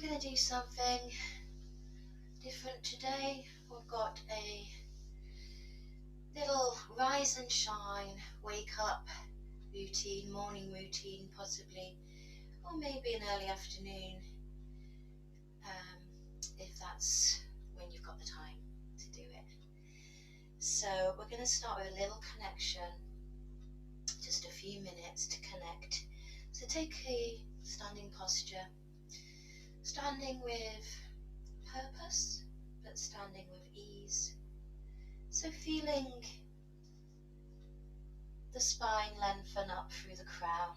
going to do something different today. We've got a little rise and shine, wake up routine, morning routine possibly, or maybe an early afternoon, if that's when you've got the time to do it. So we're going to start with a little connection, just a few minutes to connect. So take a standing posture, standing with purpose, but standing with ease. So feeling the spine lengthen up through the crown.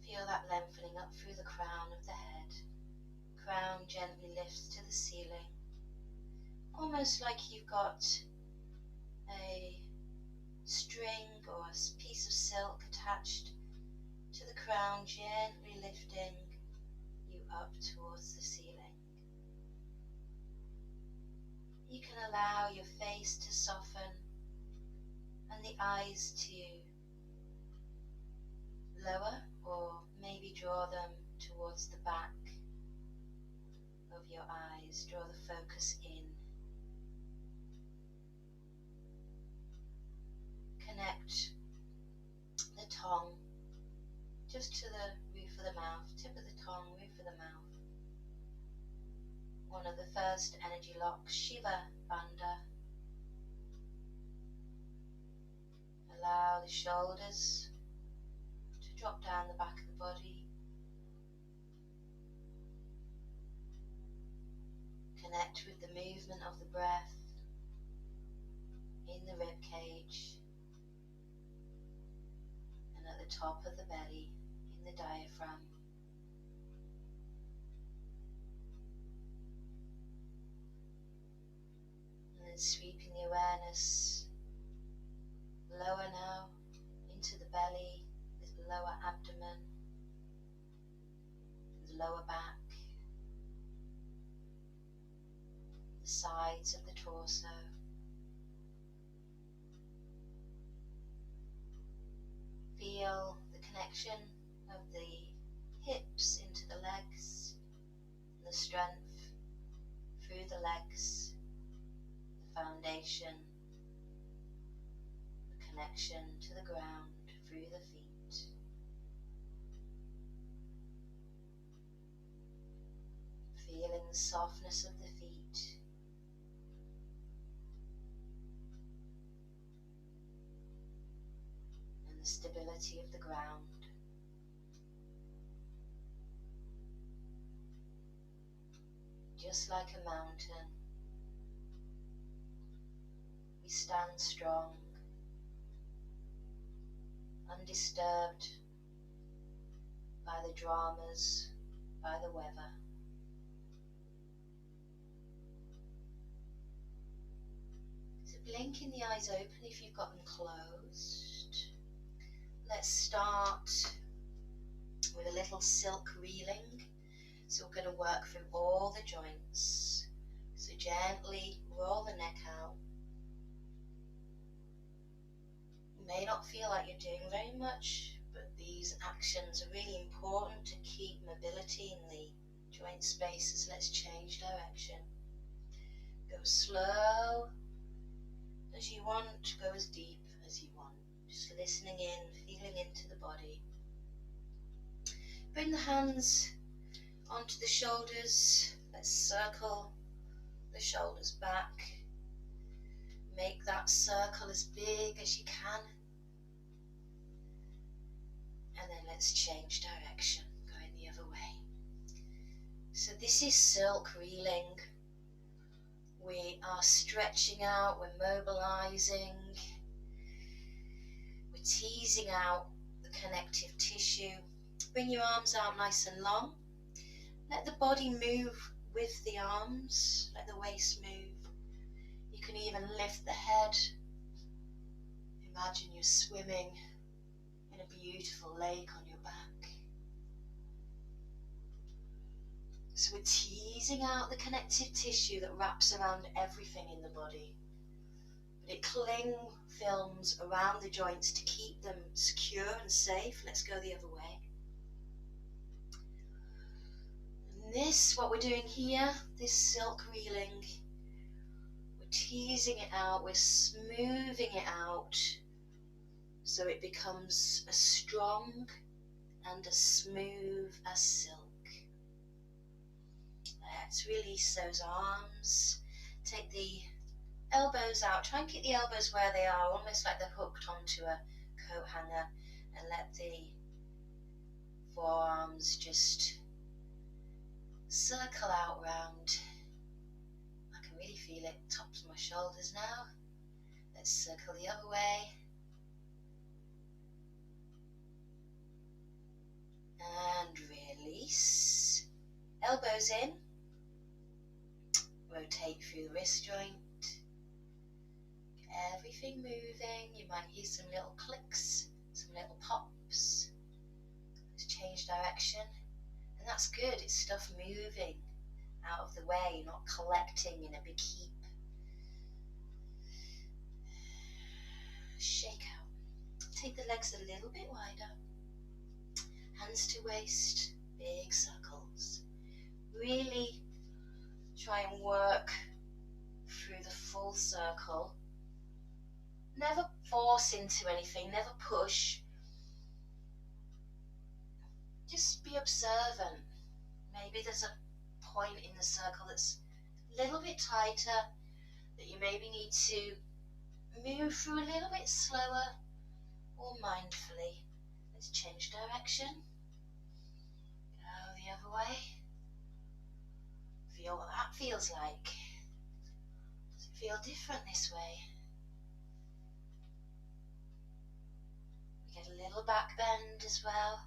Feel that lengthening up through the crown of the head. Crown gently lifts to the ceiling, almost like you've got a string or a piece of silk attached to the crown, gently lifting you up towards the ceiling. You can allow your face to soften and the eyes to lower, or maybe draw them towards the back of your eyes. Draw the focus in. Connect the tongue just to the roof of the mouth, tip of the tongue, roof of the mouth. One of the first energy locks, Shiva Bandha. Allow the shoulders to drop down the back of the body. Connect with the movement of the breath in the rib cage and at the top of the belly in the diaphragm. And then sweeping the awareness lower now into the belly, the lower abdomen, the lower back, the sides of the torso. Feel the connection of the hips into the legs, and the strength through the legs, the foundation, the connection to the ground through the feet. Feeling the softness of the feet. And the stability of the ground. Just like a mountain, we stand strong, undisturbed by the dramas, by the weather. So blinking the eyes open if you've got them closed. Let's start with a little silk reeling. So we're going to work through all the joints. So gently roll the neck out. You may not feel like you're doing very much, but these actions are really important to keep mobility in the joint spaces. Let's change direction. Go slow as you want, go as deep as you want. Just listening in, feeling into the body. Bring the hands onto the shoulders. Let's circle the shoulders back. Make that circle as big as you can. And then let's change direction, going the other way. So this is silk reeling. We are stretching out, we're mobilizing, we're teasing out the connective tissue. Bring your arms out nice and long. Let the body move with the arms, let the waist move. You can even lift the head. Imagine you're swimming in a beautiful lake on your back. So we're teasing out the connective tissue that wraps around everything in the body. But it cling films around the joints to keep them secure and safe. Let's go the other way. This, what we're doing here, this silk reeling, we're teasing it out, we're smoothing it out so it becomes as strong and as smooth as silk. Let's release those arms. Take the elbows out. Try and keep the elbows where they are, almost like they're hooked onto a coat hanger, and let the forearms just circle out round. I can really feel it tops of my shoulders now. Let's circle the other way. And release. Elbows in. Rotate through the wrist joint. Get everything moving. You might hear some little clicks, some little pops. Let's change direction. And that's good. It's stuff moving out of the way, not collecting in a big heap. Shake out. Take the legs a little bit wider. Hands to waist, big circles. Really try and work through the full circle. Never force into anything, never push. Just be observant. Maybe there's a point in the circle that's a little bit tighter, that you maybe need to move through a little bit slower or mindfully. Let's change direction. Go the other way. Feel what that feels like. Does it feel different this way? We get a little back bend as well.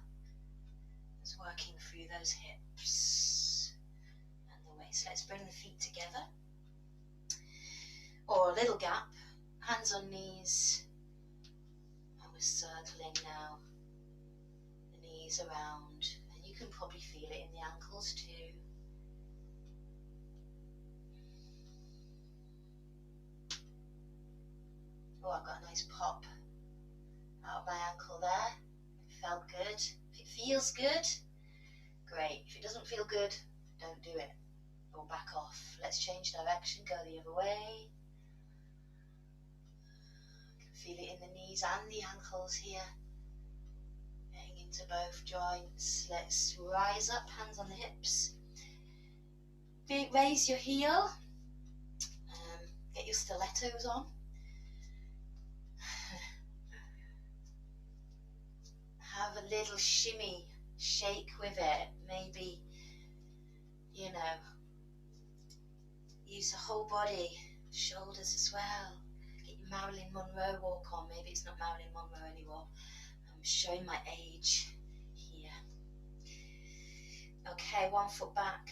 It's working through those hips and the waist. Let's bring the feet together, or a little gap, hands on knees, and we're circling now, the knees around, and you can probably feel it in the ankles too. Oh, I've got a nice pop out of my ankle there. It felt good. If it feels good, great. If it doesn't feel good, don't do it, or back off. Let's change direction, go the other way. I can feel it in the knees and the ankles here, getting into both joints. Let's rise up, hands on the hips. Raise your heel, get your stilettos on. Have a little shimmy, shake with it. Maybe, you know, use the whole body, shoulders as well. Get your Marilyn Monroe walk on. Maybe it's not Marilyn Monroe anymore. I'm showing my age here. Okay, one foot back,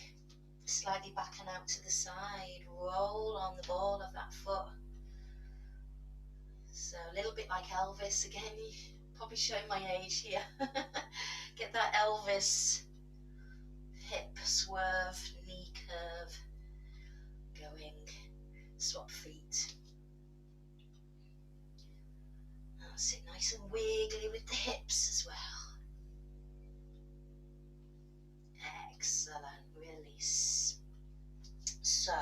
slightly back and out to the side. Roll on the ball of that foot. So a little bit like Elvis again. Probably showing my age here. Get that Elvis hip swerve, knee curve going. Swap feet. Now sit nice and wiggly with the hips as well. Excellent. Release. So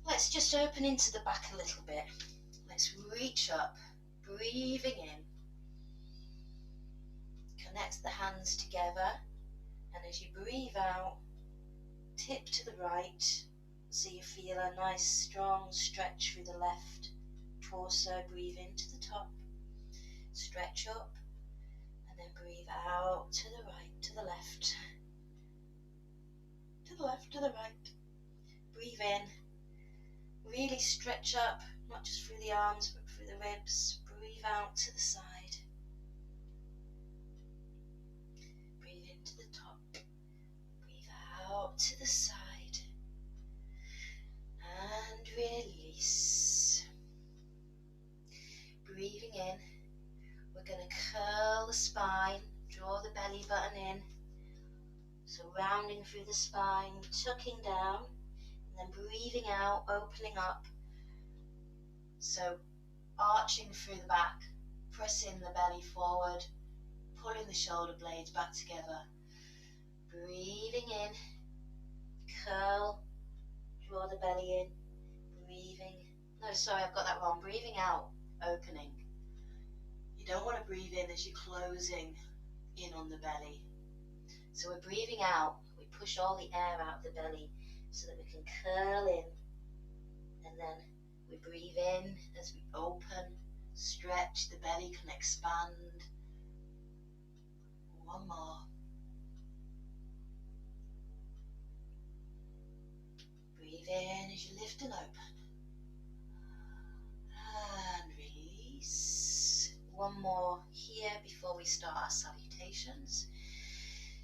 let's just open into the back a little bit. Let's reach up, breathing in. Connect the hands together, and as you breathe out, tip to the right, so you feel a nice strong stretch through the left torso. Breathe into the top, stretch up, and then breathe out to the right, to the left, to the left, to the right. Breathe in, really stretch up, not just through the arms but through the ribs. Breathe out to the side. To the top, breathe out to the side, and release. Breathing in, we're going to curl the spine, draw the belly button in, so rounding through the spine, tucking down, and then breathing out, opening up, so arching through the back, pressing the belly forward, pulling the shoulder blades back together. Breathing in, curl, draw the belly in, breathing. No, sorry, I've got that wrong. Breathing out, opening. You don't want to breathe in as you're closing in on the belly. So we're breathing out, we push all the air out of the belly so that we can curl in, and then we breathe in as we open, stretch, the belly can expand. One more. Breathe in as you lift and open. And release. One more here before we start our salutations.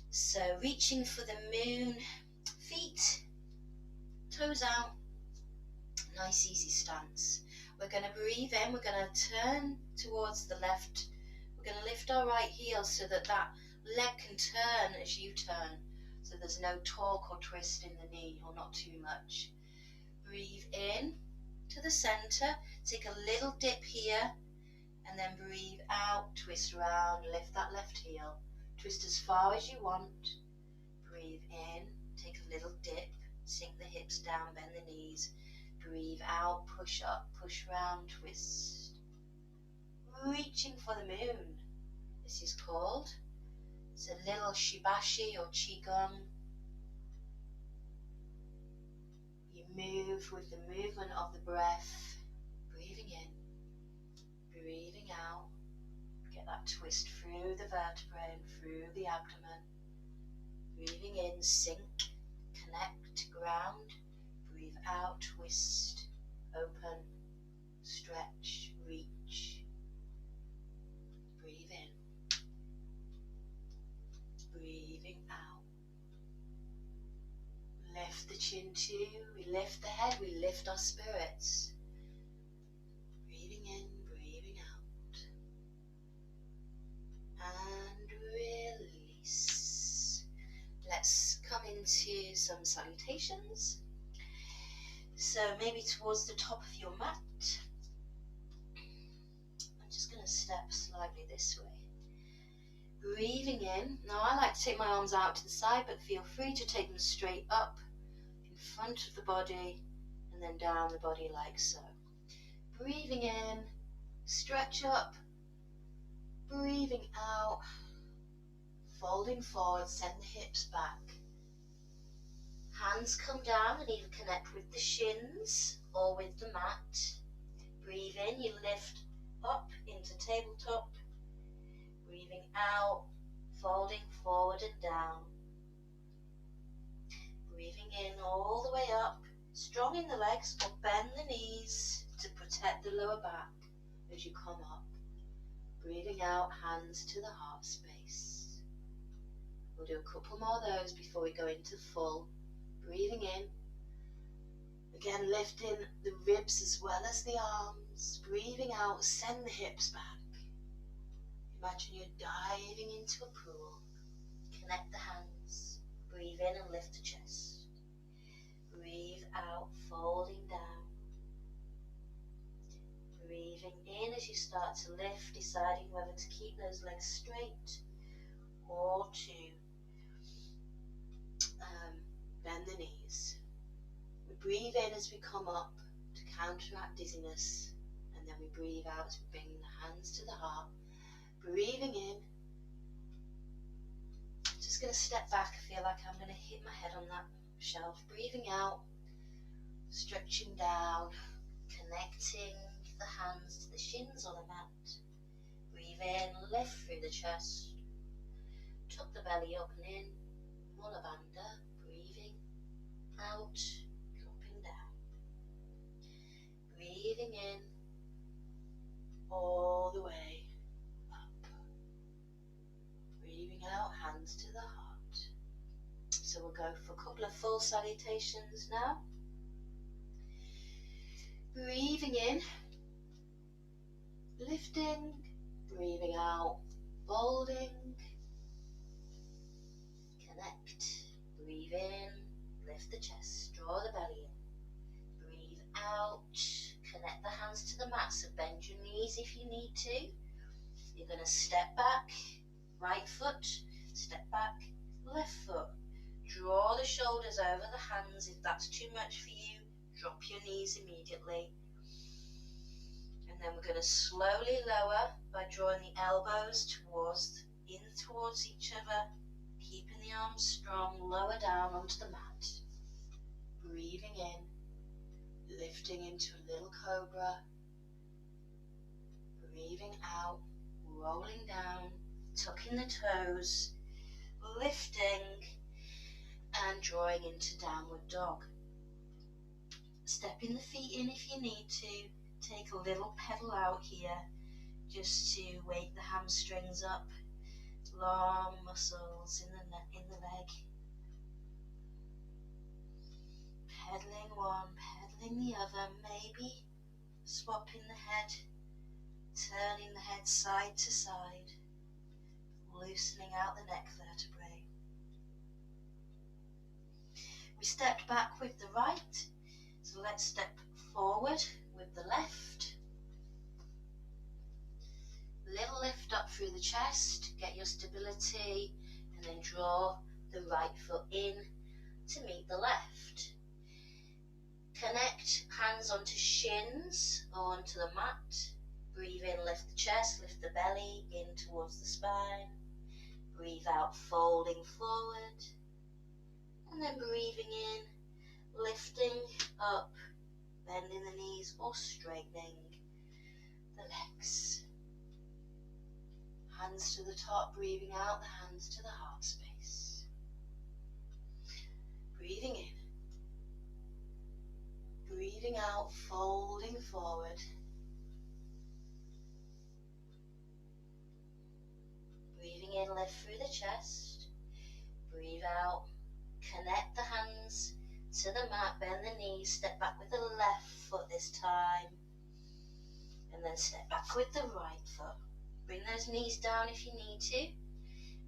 So reaching for the moon, feet, toes out, nice easy stance. We're going to breathe in, we're going to turn towards the left. We're going to lift our right heel so that that leg can turn as you turn. So there's no torque or twist in the knee, or not too much. Breathe in to the center, take a little dip here, and then breathe out, twist around, lift that left heel. Twist as far as you want. Breathe in, take a little dip, sink the hips down, bend the knees. Breathe out, push up, push round, twist. Reaching for the moon. This is called, it's a little shibashi or qigong. You move with the movement of the breath. Breathing in, breathing out. Get that twist through the vertebrae and through the abdomen. Breathing in, sink, connect, ground. Breathe out, twist, open, stretch, reach. Breathe in. Breathing out. Lift the chin too. We lift the head, we lift our spirits. Breathing in, breathing out. And release. Let's come into some salutations. So maybe towards the top of your mat. I'm just going to step slightly this way. Breathing in. Now I like to take my arms out to the side, but feel free to take them straight up in front of the body and then down the body like so. Breathing in, stretch up. Breathing out, folding forward, send the hips back. Hands come down and either connect with the shins or with the mat. Breathe in, you lift up into tabletop. Breathing out, folding forward and down. Breathing in all the way up, strong in the legs, or bend the knees to protect the lower back as you come up. Breathing out, hands to the heart space. We'll do a couple more of those before we go into full. Breathing in. Again, lifting the ribs as well as the arms. Breathing out, send the hips back. Imagine you're diving into a pool. Connect the hands. Breathe in and lift the chest. Breathe out, folding down. Breathing in as you start to lift, deciding whether to keep those legs straight or to bend the knees. We breathe in as we come up to counteract dizziness, and then we breathe out as we bring the hands to the heart. Breathing in. I'm just going to step back. I feel like I'm going to hit my head on that shelf. Breathing out, stretching down, connecting the hands to the shins on the mat. Breathe in, lift through the chest. Tuck the belly up and in. Mula Bandha. Breathing out, dropping down. Breathing in all the way up. Breathing out, hands to the heart. So we'll go for a couple of full salutations now. Breathing in, lifting, breathing out, folding, connect, breathe in, lift the chest, draw the belly in, breathe out, connect the hands to the mat, so bend your knees if you need to. You're going to step back, right foot, step back, left foot. Draw the shoulders over the hands. If that's too much for you, drop your knees immediately. And then we're going to slowly lower by drawing the elbows towards each other, keeping the arms strong, lower down onto the mat. Breathing in, lifting into a little cobra. Breathing out, rolling down, tucking the toes, lifting and drawing into downward dog. Stepping the feet in if you need to. Take a little pedal out here just to wake the hamstrings up. Long muscles in the leg. Pedaling one, pedaling the other, maybe swapping the head, turning the head side to side, loosening out the neck vertebrae. We stepped back with the right, so let's step forward with the left. Little lift up through the chest, get your stability, and then draw the right foot in to meet the left. Connect hands onto shins or onto the mat. Breathe in, lift the chest, lift the belly in towards the spine. Breathe out, folding forward. And then breathing in, lifting up, bending the knees or straightening the legs. Hands to the top, breathing out, the hands to the heart space. Breathing in. Breathing out, folding forward. Breathing in, lift through the chest. Breathe out, connect the hands to the mat, bend the knees, step back with the left foot this time. And then step back with the right foot. Bring those knees down if you need to.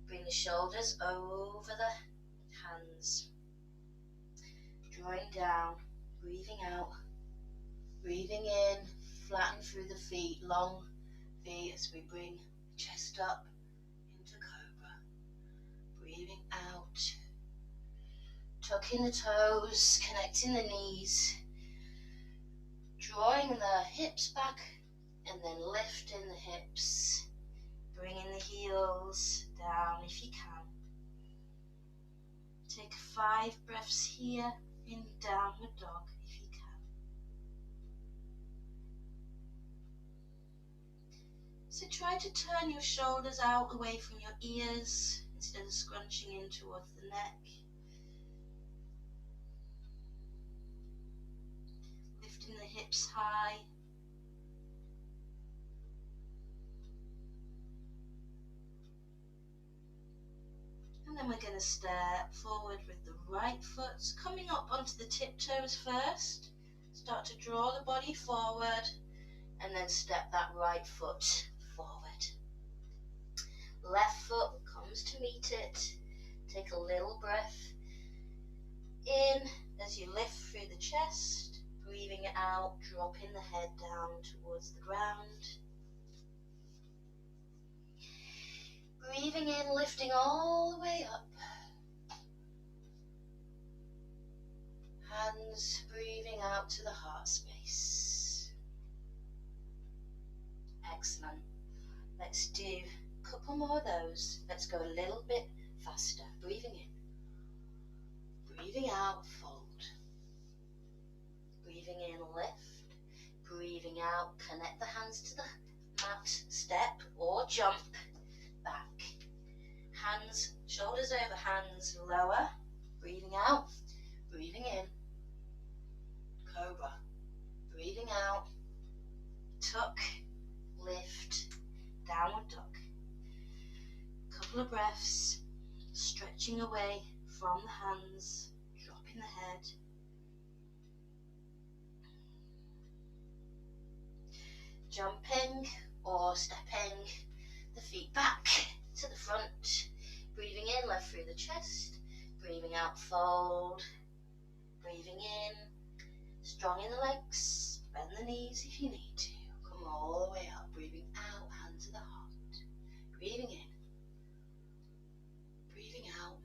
Bring the shoulders over the hands. Drawing down, breathing out. Breathing in, flatten through the feet, long feet as we bring the chest up into cobra. Breathing out. Tucking the toes, connecting the knees. Drawing the hips back and then lifting the hips. Bringing the heels down if you can. Take 5 breaths here in downward dog if you can. So try to turn your shoulders out away from your ears instead of scrunching in towards the neck. Lifting the hips high. And then we're going to step forward with the right foot, coming up onto the tiptoes first. Start to draw the body forward and then step that right foot forward. Left foot comes to meet it. Take a little breath in as you lift through the chest. Breathing it out, dropping the head down towards the ground. Breathing in, lifting all the way up. Hands breathing out to the heart space. Excellent. Let's do a couple more of those. Let's go a little bit faster. Breathing in. Breathing out, fold. Breathing in, lift. Breathing out, connect the hands to the mat, step or jump back. Hands, shoulders over hands, lower. Breathing out, breathing in. Cobra. Breathing out, tuck, lift, downward dog. Couple of breaths, stretching away from the hands, dropping the head. Jumping or stepping the feet back to the front. Breathing in, lift through the chest. Breathing out, fold. Breathing in, strong in the legs. Bend the knees if you need to. Come all the way up. Breathing out, hand to the heart. Breathing in. Breathing out.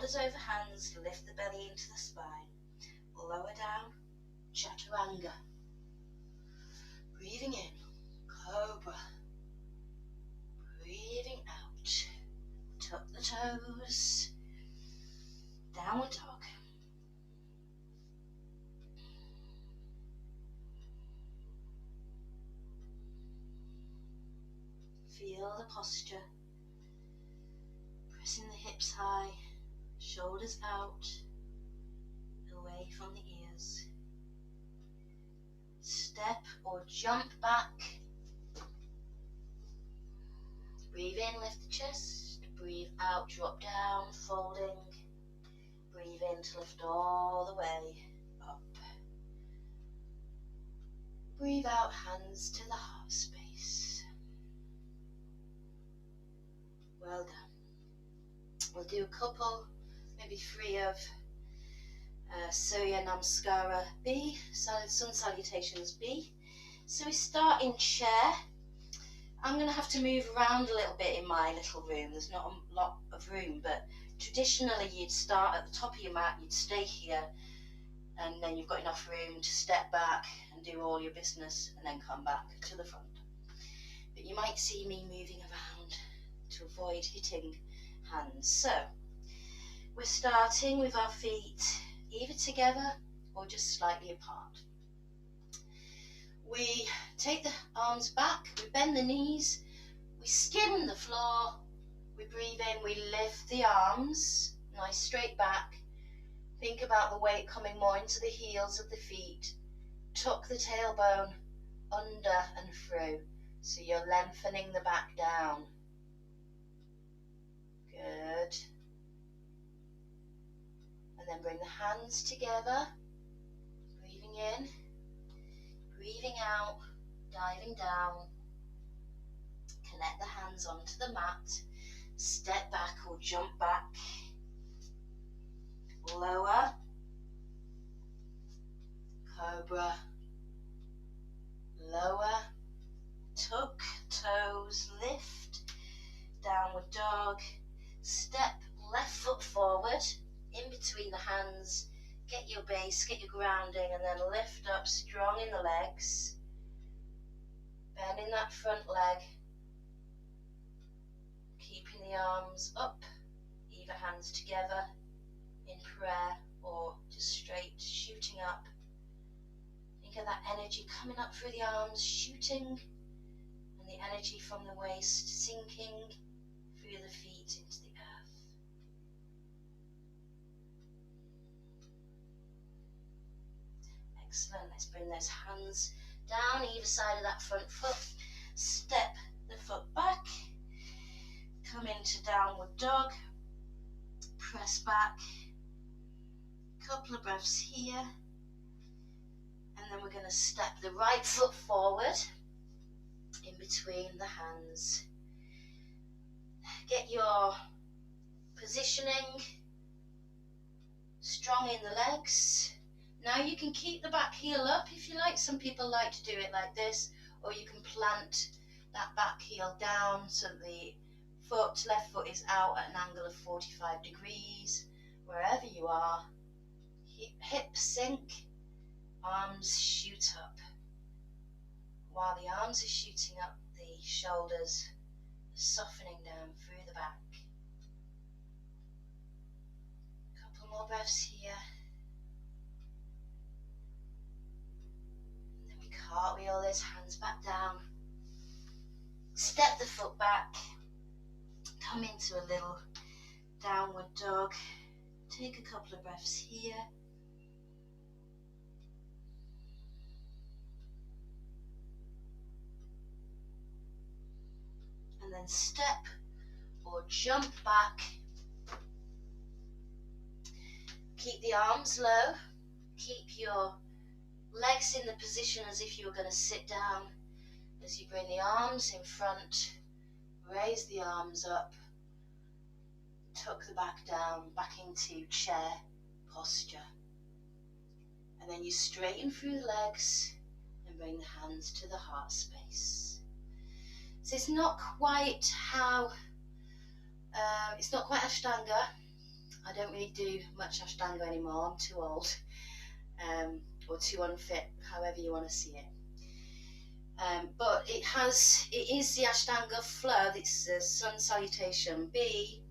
shoulders over hands, lift the belly into the spine. Lower down, chaturanga. Breathing in, cobra. Breathing out, tuck the toes, downward dog. Feel the posture, pressing the hips high, shoulders out, away from the ears. Step or jump back. Breathe in, lift the chest. Breathe out, drop down, folding. Breathe in to lift all the way up. Breathe out, hands to the heart space. Well done. We'll do a couple, maybe 3 of Surya Namaskara B, Sun Salutations B. So we start in chair. I'm going to have to move around a little bit in my little room. There's not a lot of room, but traditionally you'd start at the top of your mat, you'd stay here, and then you've got enough room to step back and do all your business and then come back to the front. But you might see me moving around to avoid hitting hands. So we're starting with our feet either together or just slightly apart. We take the arms back, we bend the knees, we skim the floor, we breathe in, we lift the arms, nice straight back. Think about the weight coming more into the heels of the feet. Tuck the tailbone under and through, so you're lengthening the back down. Good. And then bring the hands together, breathing in, breathing out, diving down. Connect the hands onto the mat, step back or jump back. Lower, cobra, lower, tuck, toes, lift, downward dog, step left foot forward, in between the hands, get your base, get your grounding, and then lift up strong in the legs, bending that front leg, keeping the arms up, either hands together, in prayer or just straight shooting up. Think of that energy coming up through the arms, shooting, and the energy from the waist sinking through the feet into the earth. Excellent. Let's bring those hands down either side of that front foot. Step the foot back. Come into downward dog. Press back. Couple of breaths here, and then we're going to step the right foot forward in between the hands. Get your positioning strong in the legs. Now you can keep the back heel up if you like. Some people like to do it like this, or you can plant that back heel down so the left foot is out at an angle of 45 degrees, wherever you are. Hips sink, arms shoot up. While the arms are shooting up, the shoulders are softening down through the back. Couple more breaths here. Then we cartwheel those hands back down. Step the foot back. Come into a little downward dog. Take a couple of breaths here. And then step or jump back. Keep the arms low. Keep your legs in the position as if you were going to sit down. As you bring the arms in front, raise the arms up, tuck the back down, back into chair posture. And then you straighten through the legs and bring the hands to the heart space. So it's not quite Ashtanga. I don't really do much Ashtanga anymore. I'm too old, or too unfit, however you want to see it. But it is the Ashtanga flow. It's the sun salutation B,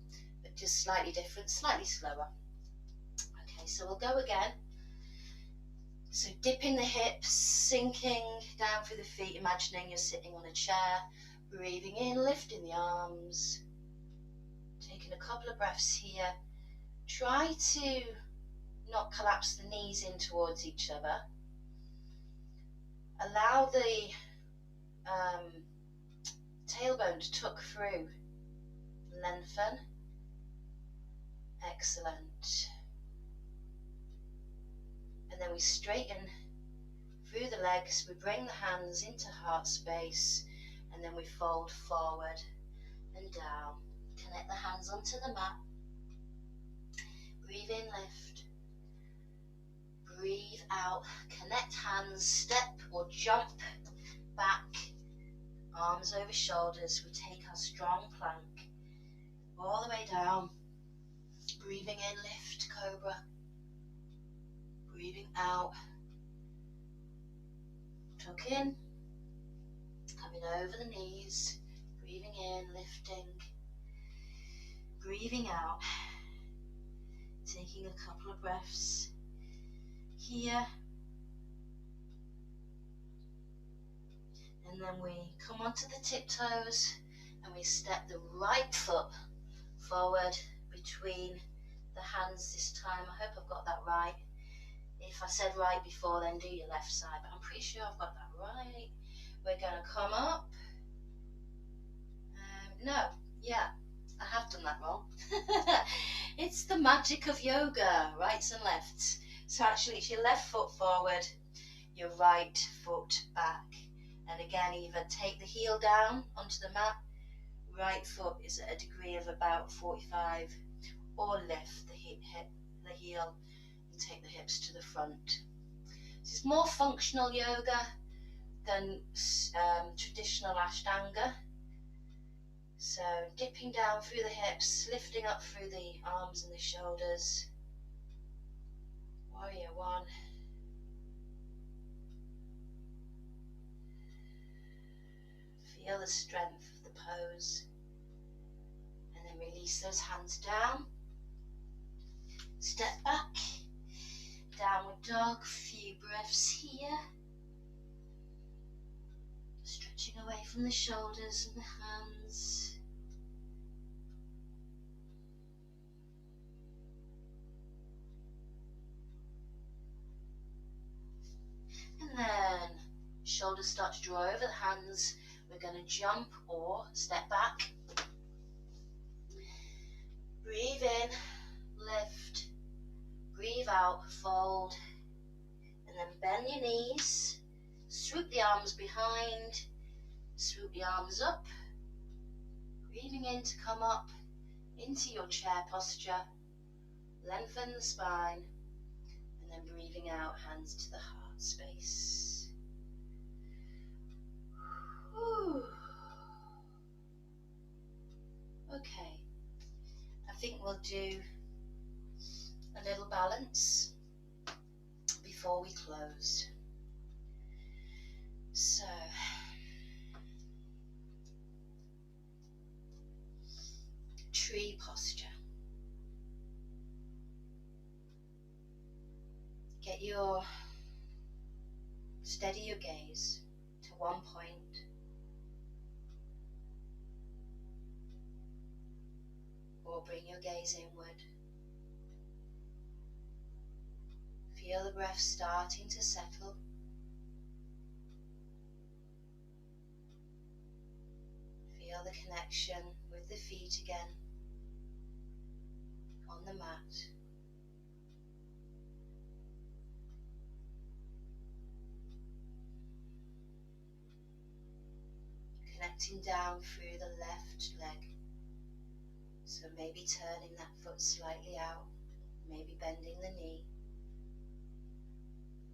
but just slightly different, slightly slower. Okay, so we'll go again. So dipping the hips, sinking down through the feet, imagining you're sitting on a chair, breathing in, lifting the arms, taking a couple of breaths here. Try to not collapse the knees in towards each other. Allow the tailbone to tuck through, lengthen. Excellent. And then we straighten through the legs, we bring the hands into heart space, and then we fold forward and down. Connect the hands onto the mat. Breathe in, lift. Breathe out, connect hands, step or jump back, arms over shoulders. We take our strong plank all the way down. Breathing in, lift, cobra. Breathing out, tuck in, coming over the knees. Breathing in, lifting. Breathing out, taking a couple of breaths here. And then we come onto the tiptoes and we step the right foot forward between the hands this time. I hope I've got that right. If I said right before, then do your left side, but I'm pretty sure I've got that right. We're going to come up. No, yeah, I have done that wrong. It's the magic of yoga, rights and lefts. So actually it's your left foot forward, your right foot back. And again, either take the heel down onto the mat, right foot is at a degree of about 45, or lift the heel and take the hips to the front. This is more functional yoga than traditional Ashtanga. So dipping down through the hips, lifting up through the arms and the shoulders. Warrior one. Feel the strength of the pose. And then release those hands down. Step back. Downward dog. Few breaths here. Stretching away from the shoulders and the hands. And then shoulders start to draw over the hands. We're going to jump or step back. Breathe in, lift. Breathe out, fold. And then bend your knees. Swoop the arms behind. Swoop the arms up. Breathing in to come up into your chair posture. Lengthen the spine. And then breathing out, hands to the heart space. Whew. Okay, I think we'll do a little balance before we close. So, tree posture. Steady your gaze to one point. Or bring your gaze inward. Feel the breath starting to settle. Feel the connection with the feet again on the mat. Connecting down through the left leg. So maybe turning that foot slightly out, maybe bending the knee.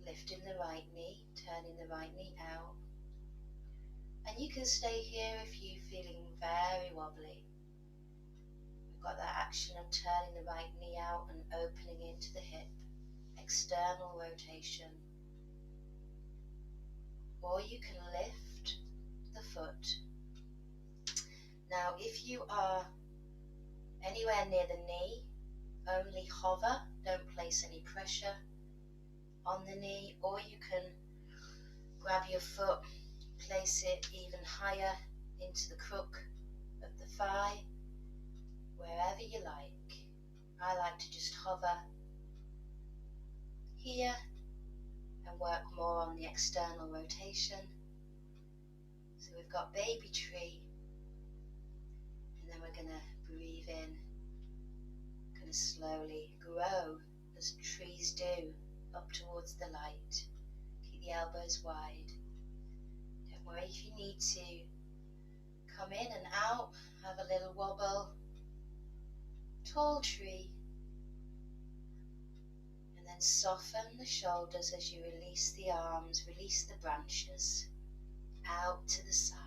Lifting the right knee, turning the right knee out. And you can stay here if you're feeling very wobbly. We've got that action of turning the right knee out and opening into the hip, external rotation. Or you can lift the foot. Now, if you are anywhere near the knee, only hover, don't place any pressure on the knee, or you can grab your foot, place it even higher into the crook of the thigh, wherever you like. I like to just hover here and work more on the external rotation. So we've got baby tree, and then we're going to breathe in, going to slowly grow as trees do up towards the light. Keep the elbows wide. Don't worry if you need to come in and out, have a little wobble. Tall tree. And then soften the shoulders as you release the arms, release the branches out to the side.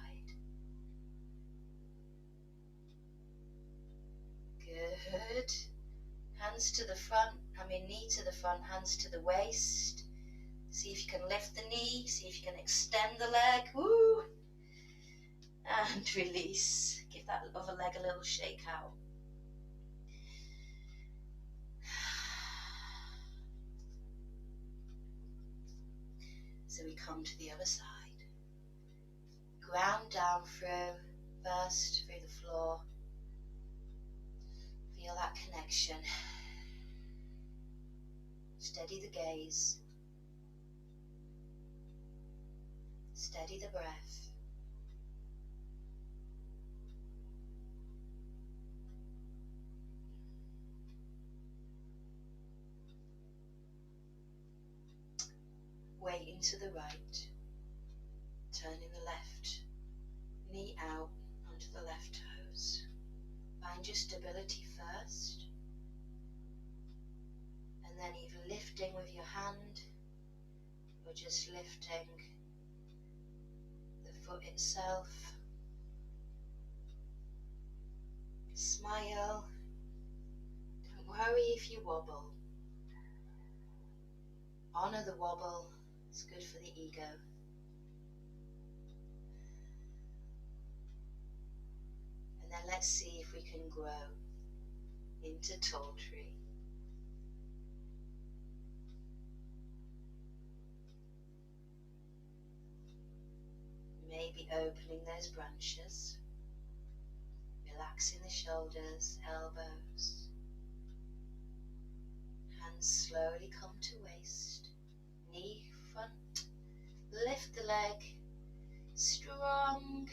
Good. Hands to the front, knee to the front, hands to the waist. See if you can lift the knee, see if you can extend the leg. Woo! And release. Give that other leg a little shake out. So we come to the other side. Ground down through, first through the floor. Feel that connection. Steady the gaze. Steady the breath. Weight into the right. Turning the left knee out onto the left toes. Find your stability first. And then either lifting with your hand or just lifting the foot itself. Smile. Don't worry if you wobble. Honor the wobble. It's good for the ego. And then let's see if we can grow into tall tree. Maybe opening those branches, relaxing the shoulders, elbows. Hands slowly come to waist, knee front, lift the leg, strong,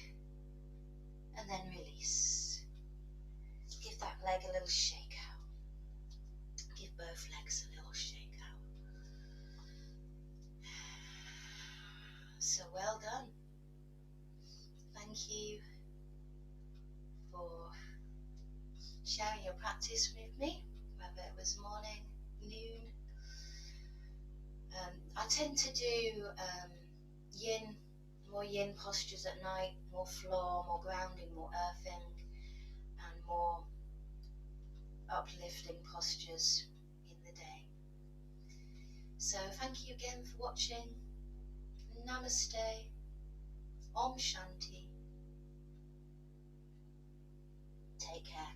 and then release. Give that leg a little shake out. Give both legs a little shake out. So well done. Thank you for sharing your practice with me, whether it was morning, noon. I tend to do more yin postures at night, more floor, more grounding, more earthing, and more uplifting postures in the day. So thank you again for watching. Namaste. Om Shanti. Take care.